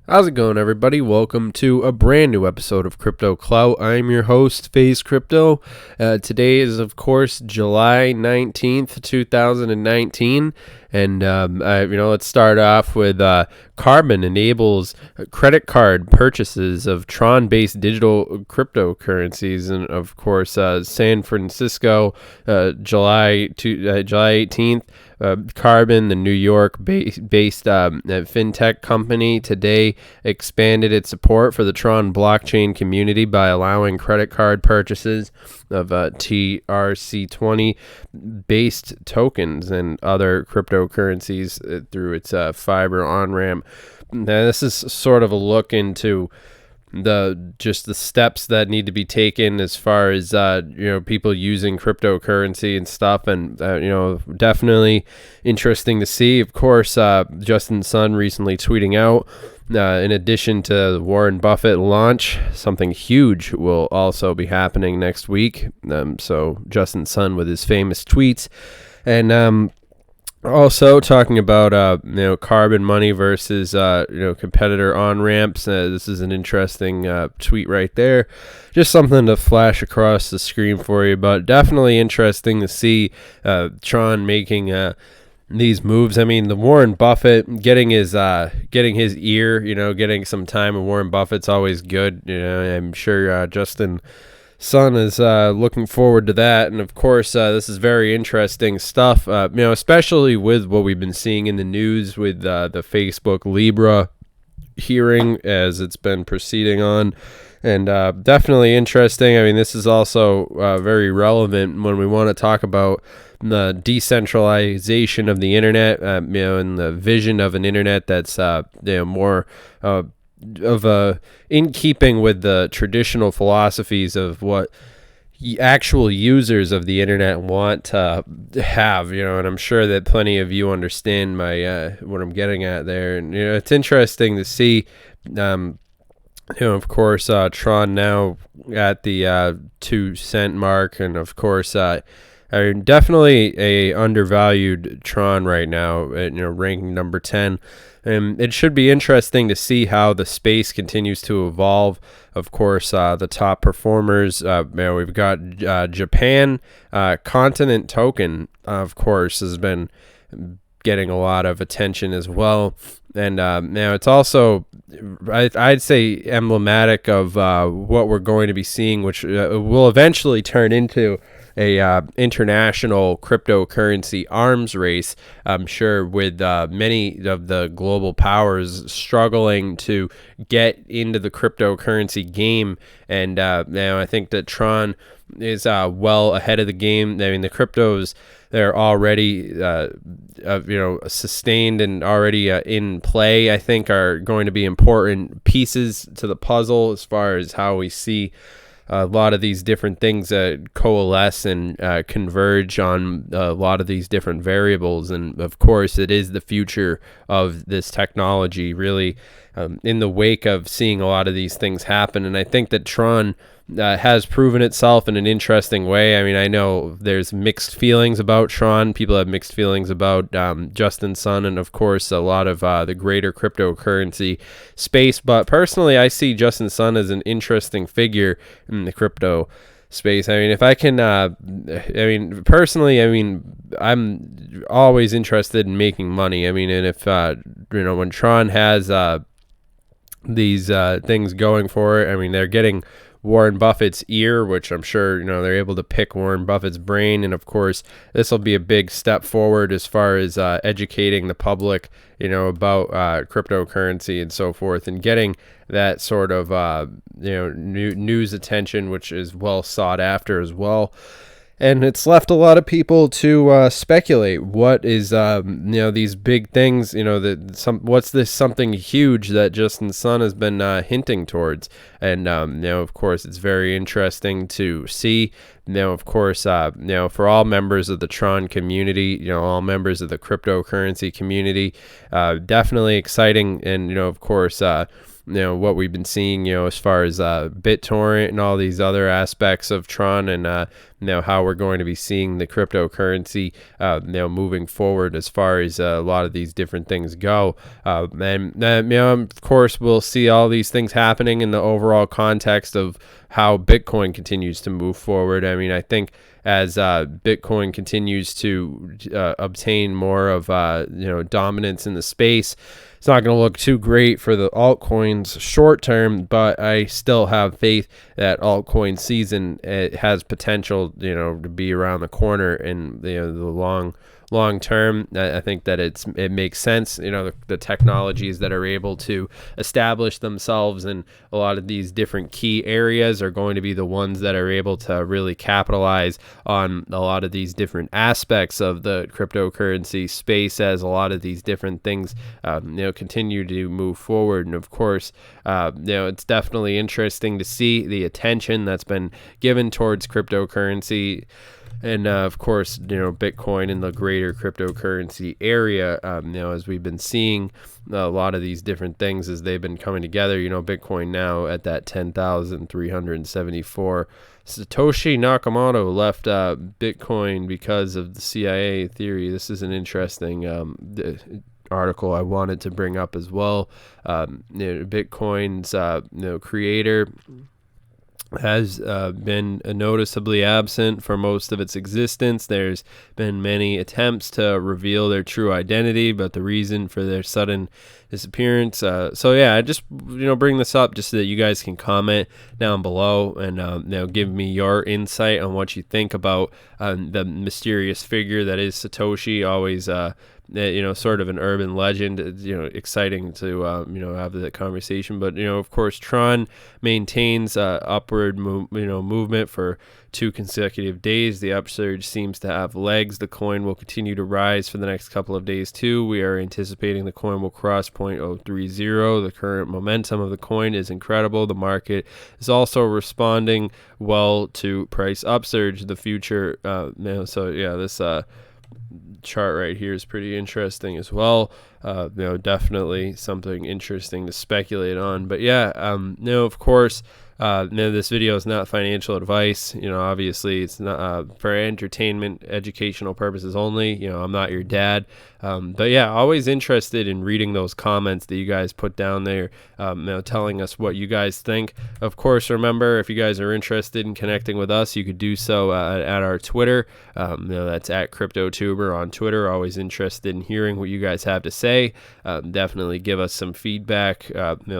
How's it going, everybody? Welcome to a brand new episode of Crypto Clout. I'm your host, FaZe Crypto. Today is, of course, July 19th, 2019. And, let's start off with Carbon enables credit card purchases of Tron-based digital cryptocurrencies. And, of course, San Francisco, July 18th. Carbon, the New York-based fintech company, today expanded its support for the Tron blockchain community by allowing credit card purchases of TRC20-based tokens and other cryptocurrencies through its Fiber on-ramp. Now, this is sort of a look into the steps that need to be taken as far as people using cryptocurrency and stuff, and definitely interesting to see. Of course, Justin Sun recently tweeting out, in addition to the Warren Buffett launch, something huge will also be happening next week. So Justin Sun with his famous tweets, and also talking about Carbon money versus competitor on ramps. This is an interesting tweet right there. Just something to flash across the screen for you, but definitely interesting to see Tron making these moves. I mean, the Warren Buffett getting his ear, getting some time with Warren Buffett's always good. I'm sure Justin Sun is looking forward to that. And of course, this is very interesting stuff, especially with what we've been seeing in the news with the Facebook Libra hearing as it's been proceeding on. And definitely interesting. I mean, this is also very relevant when we want to talk about the decentralization of the internet, and the vision of an internet that's more in keeping with the traditional philosophies of what actual users of the internet want to have, and I'm sure that plenty of you understand my what I'm getting at there. And it's interesting to see, of course, Tron now at the 2 cent mark, and of course, definitely a undervalued Tron right now, ranking number 10. And it should be interesting to see how the space continues to evolve. Of course, the top performers, we've got Japan Continent Token, of course, has been getting a lot of attention as well. And now it's also, I'd say, emblematic of what we're going to be seeing, which will eventually turn into a international cryptocurrency arms race. I'm sure with many of the global powers struggling to get into the cryptocurrency game. And now I think that Tron is well ahead of the game. I mean, the cryptos, they're already sustained and already in play, I think, are going to be important pieces to the puzzle as far as how we see a lot of these different things coalesce and converge on a lot of these different variables. And of course, it is the future of this technology, really, in the wake of seeing a lot of these things happen. And I think that Tron has proven itself in an interesting way. I mean, I know there's mixed feelings about Tron. People have mixed feelings about Justin Sun and, of course, a lot of the greater cryptocurrency space. But personally, I see Justin Sun as an interesting figure in the crypto space. I mean, if I can, personally, I'm always interested in making money. I mean, and if, when Tron has these things going for it, I mean, they're getting Warren Buffett's ear, which I'm sure, they're able to pick Warren Buffett's brain. And of course, this will be a big step forward as far as educating the public, about cryptocurrency and so forth, and getting that sort of, news attention, which is well sought after as well. And it's left a lot of people to speculate what is, these big things, what's this something huge that Justin Sun has been hinting towards. And, of course, it's very interesting to see. Of course, for all members of the Tron community, all members of the cryptocurrency community, definitely exciting. And, of course, what we've been seeing, as far as BitTorrent and all these other aspects of Tron, and how we're going to be seeing the cryptocurrency, moving forward as far as a lot of these different things go. And of course, we'll see all these things happening in the overall context of how Bitcoin continues to move forward. I mean, I think as Bitcoin continues to obtain more of dominance in the space, it's not going to look too great for the altcoins short term, but I still have faith that altcoin season, it has potential, to be around the corner in the long term. I think that it makes sense. The technologies that are able to establish themselves in a lot of these different key areas are going to be the ones that are able to really capitalize on a lot of these different aspects of the cryptocurrency space as a lot of these different things continue to move forward. And of course, it's definitely interesting to see the attention that's been given towards cryptocurrency. And of course, Bitcoin in the greater cryptocurrency area, as we've been seeing a lot of these different things as they've been coming together. Bitcoin now at that 10,374. Satoshi Nakamoto left Bitcoin because of the CIA theory. This is an interesting article I wanted to bring up as well. Bitcoin's creator has been noticeably absent for most of its existence. There's been many attempts to reveal their true identity, but the reason for their sudden disappearance. I just bring this up just so that you guys can comment down below and give me your insight on what you think about the mysterious figure that is Satoshi. Always sort of an urban legend. Exciting to have that conversation. But of course, Tron maintains upward movement for 2 consecutive days. The upsurge seems to have legs. The coin will continue to rise for the next couple of days too. We are anticipating the coin will cross 0.030. The current momentum of the coin is incredible. The market is also responding well to price upsurge. The future, this chart right here is pretty interesting as well. Definitely something interesting to speculate on. But of course, this video is not financial advice. Obviously it's not for entertainment, educational purposes only. I'm not your dad. Always interested in reading those comments that you guys put down there, telling us what you guys think. Of course, remember, if you guys are interested in connecting with us, you could do so at our Twitter. That's at CryptoTuber on Twitter. Always interested in hearing what you guys have to say. Definitely give us some feedback,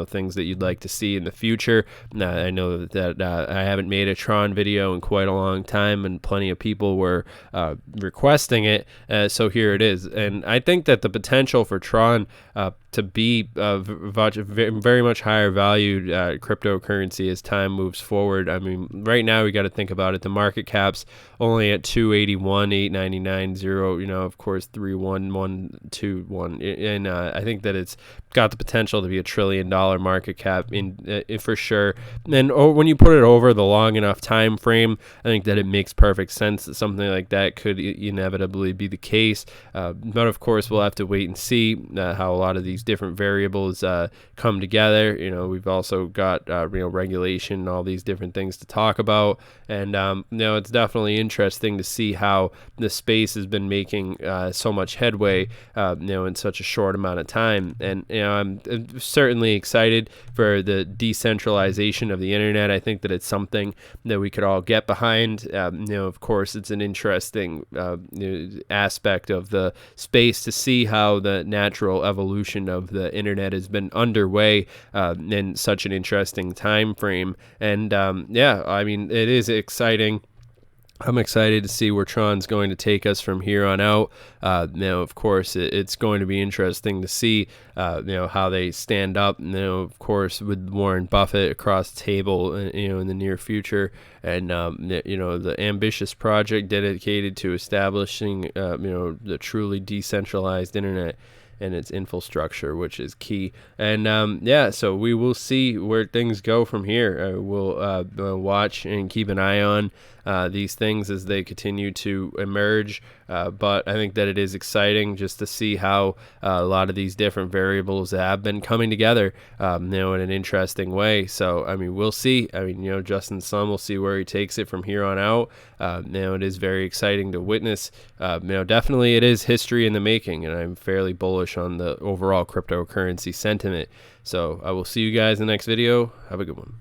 things that you'd like to see in the future. I know that I haven't made a Tron video in quite a long time, and plenty of people were requesting it. So here it is. And I think that the potential for Tron to be very much higher valued cryptocurrency as time moves forward. I mean, right now we got to think about it. The market cap's only at 281, 899, 0. Of course, 31121, and I think that it's got the potential to be $1 trillion market cap for sure. And when you put it over the long enough time frame, I think that it makes perfect sense that something like that could inevitably be the case. But of course, we'll have to wait and see how a lot of these different variables come together. We've also got regulation and all these different things to talk about, and it's definitely interesting to see how the space has been making so much headway in such a short amount of time. And I'm certainly excited for the decentralization of the internet. I think that it's something that we could all get behind. Of course, it's an interesting aspect of the space to see how the natural evolution of the internet has been underway in such an interesting time frame. And it is exciting. I'm excited to see where Tron's going to take us from here on out. Of course, it's going to be interesting to see, how they stand up. Of course, with Warren Buffett across the table, in the near future, and the ambitious project dedicated to establishing, the truly decentralized internet. and its infrastructure, which is key. And yeah, so we will see where things go from here. We'll watch and keep an eye on these things as they continue to emerge. But I think that it is exciting just to see how a lot of these different variables have been coming together, in an interesting way. So, I mean, we'll see. I mean, Justin Sun, we'll see where he takes it from here on out. It is very exciting to witness. Definitely it is history in the making, and I'm fairly bullish on the overall cryptocurrency sentiment. So I will see you guys in the next video. Have a good one.